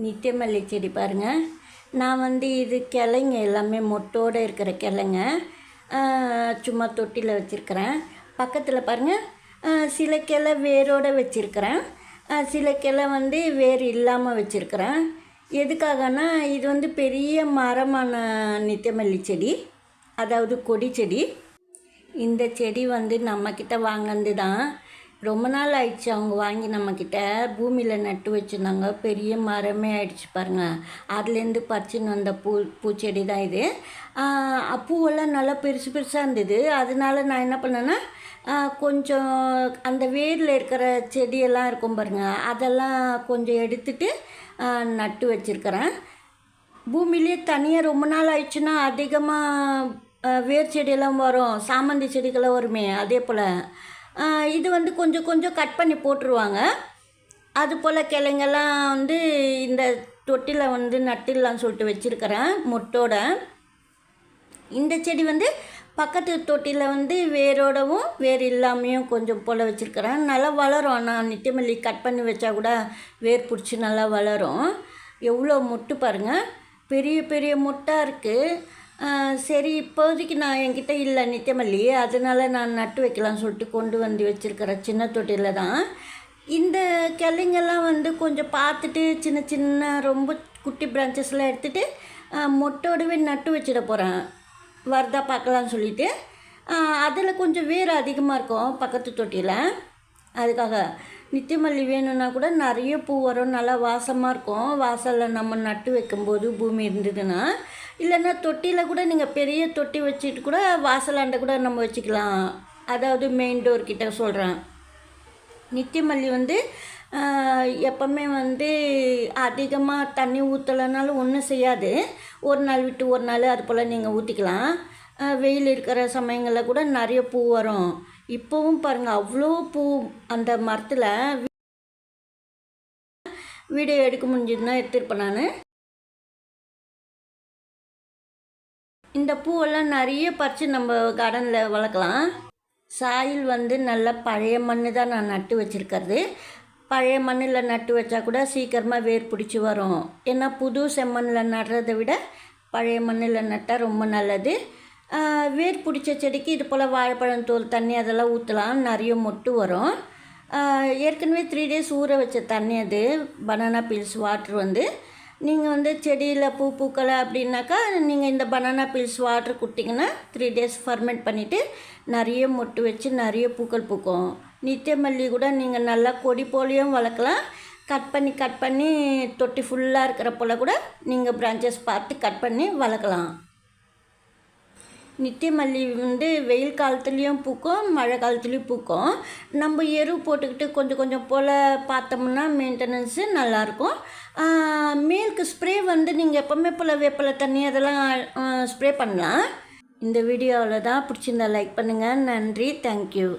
நித்தியமல்லி செடி பாருங்கள். நான் இது கிளைங்க எல்லாமே மொட்டோடு இருக்கிற கிளைங்க சும்மா தொட்டியில் வச்சுருக்கிறேன். பக்கத்தில் பாருங்கள் சில கிளை வேரோடு வச்சுருக்கிறேன், சில கிளை வேர் இல்லாமல் வச்சுருக்கிறேன். எதுக்காகனா இது பெரிய மரமான நித்தியமல்லி செடி, அதாவது கொடி செடி. இந்த செடி நம்மக்கிட்ட வாங்கினது தான். ரொம்ப நாள் ஆயிடுச்சு அவங்க வாங்கி நம்மக்கிட்ட பூமியில் நட்டு வச்சுருந்தாங்க. பெரிய மரமே ஆயிடுச்சு பாருங்கள். அதுலேருந்து பறிச்சுன்னு வந்த பூச்செடி தான் இது. பூவெல்லாம் நல்லா பெருசு பெருசாக இருந்தது. அதனால நான் என்ன பண்ணேன்னா கொஞ்சம் அந்த வேரில் இருக்கிற செடியெல்லாம் இருக்கும் பாருங்கள், அதெல்லாம் கொஞ்சம் எடுத்துட்டு நட்டு வச்சுருக்கிறேன். பூமியிலே தனியாக ரொம்ப நாள் ஆயிடுச்சுன்னா அதிகமாக வேர் செடியெல்லாம் வரும், சாமந்தி செடிகள்லாம் வருமே, அதே போல் இது கொஞ்சம் கொஞ்சம் கட் பண்ணி போட்டுருவாங்க. அது போல் கிளைங்கெல்லாம் இந்த தொட்டியில் நட்டுடலான்னு சொல்லிட்டு வச்சுருக்கிறேன் மொட்டோட. இந்த செடி பக்கத்து தொட்டியில் வேரோடவும் வேர் இல்லாமையும் கொஞ்சம் போல் வச்சுருக்கிறேன். நல்லா வளரும். ஆனால் நித்தியமல்லி கட் பண்ணி வச்சா கூட வேர் பிடிச்சி நல்லா வளரும். எவ்வளோ மொட்டு பாருங்கள், பெரிய பெரிய மொட்டாக இருக்குது. சரி, இப்போதைக்கு நான் என்கிட்ட இல்லை நித்தியமல்லி, அதனால் நான் நட்டு வைக்கலான்னு சொல்லிட்டு கொண்டு வச்சுருக்கிறேன் சின்ன தொட்டியில் தான். இந்த கிளைங்கெல்லாம் கொஞ்சம் பார்த்துட்டு சின்ன சின்ன ரொம்ப குட்டி பிரான்ச்சஸ்லாம் எடுத்துகிட்டு மொட்டோடவே நட்டு வச்சிட போகிறேன், வருதா பார்க்கலான்னு சொல்லிவிட்டு. அதில் கொஞ்சம் வேர் அதிகமாக இருக்கும் பக்கத்து தொட்டியில். அதுக்காக நித்தியமல்லி வேணும்னா கூட நிறைய பூ வரும், நல்லா வாசமாக இருக்கும். வாசலில் நம்ம நட்டு வைக்கும்போது பூமி இருந்ததுன்னா, இல்லைன்னா தொட்டியில் கூட நீங்கள் பெரிய தொட்டி வச்சுட்டு கூட வாசலாண்ட கூட நம்ம வச்சுக்கலாம். அதாவது மெயின் டோர் கிட்ட சொல்கிறேன். நித்தியமல்லி எப்போவுமே அதிகமாக தண்ணி ஊற்றலைனாலும் ஒன்றும் செய்யாது. ஒரு நாள் விட்டு ஒரு நாள் அது போல் நீங்கள் ஊற்றிக்கலாம். வெயில் இருக்கிற சமயங்களில் கூட நிறைய பூ வரும். இப்போவும் பாருங்கள் அவ்வளோ பூ அந்த மரத்தில். வீடியோ எடுக்க முடிஞ்சதுன்னா எடுத்துருப்பேன் நான். இந்த பூவெல்லாம் நிறைய பறித்து நம்ம கார்டனில் வளர்க்கலாம். சாயில் நல்ல பழைய மண் தான் நான் நட்டு வச்சுருக்கிறது. பழைய மண்ணில் நட்டு வச்சா கூட சீக்கிரமாக வேர் பிடிச்சி வரும். ஏன்னா புது செம்மண்ணில் நடுறதை விட பழைய மண்ணில் நட்டால் ரொம்ப நல்லது. வேர் பிடிச்ச செடிக்கு இது போல் வாழைப்பழம் தோல் தண்ணி அதெல்லாம் ஊற்றலாம், நிறைய மொட்டு வரும். ஏற்கனவே 3 days ஊற வச்ச தண்ணி அது. பனானா பீல்ஸ் வாட்ரு நீங்கள் செடியில் பூ பூக்கலை அப்படின்னாக்கா நீங்கள் இந்த பனானா பீல்ஸ் வாட்ரு கொடுத்தீங்கன்னா 3 days ஃபர்மெண்ட் பண்ணிவிட்டு நிறைய மொட்டு வச்சு நிறைய பூக்கள் பூக்கும். நித்தியமல்லி கூட நீங்கள் நல்லா கொடி போலியும் வளர்க்கலாம். கட் பண்ணி தொட்டி ஃபுல்லாக இருக்கிற போல் கூட நீங்கள் பிரான்ச்சஸ் பார்த்து கட் பண்ணி வளர்க்கலாம். நித்தியமல்லி வெயில் காலத்துலேயும் பூக்கும், மழை காலத்துலேயும் பூக்கும். நம்ம எரு போட்டுக்கிட்டு கொஞ்சம் கொஞ்சம் போல் பார்த்தோம்னா மெயின்டெனன்ஸு நல்லாயிருக்கும். மேலுக்கு ஸ்ப்ரே நீங்கள் எப்போவுமே போல் வேப்பிலை தண்ணி அதெல்லாம் ஸ்ப்ரே பண்ணலாம். இந்த வீடியோவில் தான் பிடிச்சிருந்தா லைக் பண்ணுங்கள். நன்றி, தேங்க்யூ.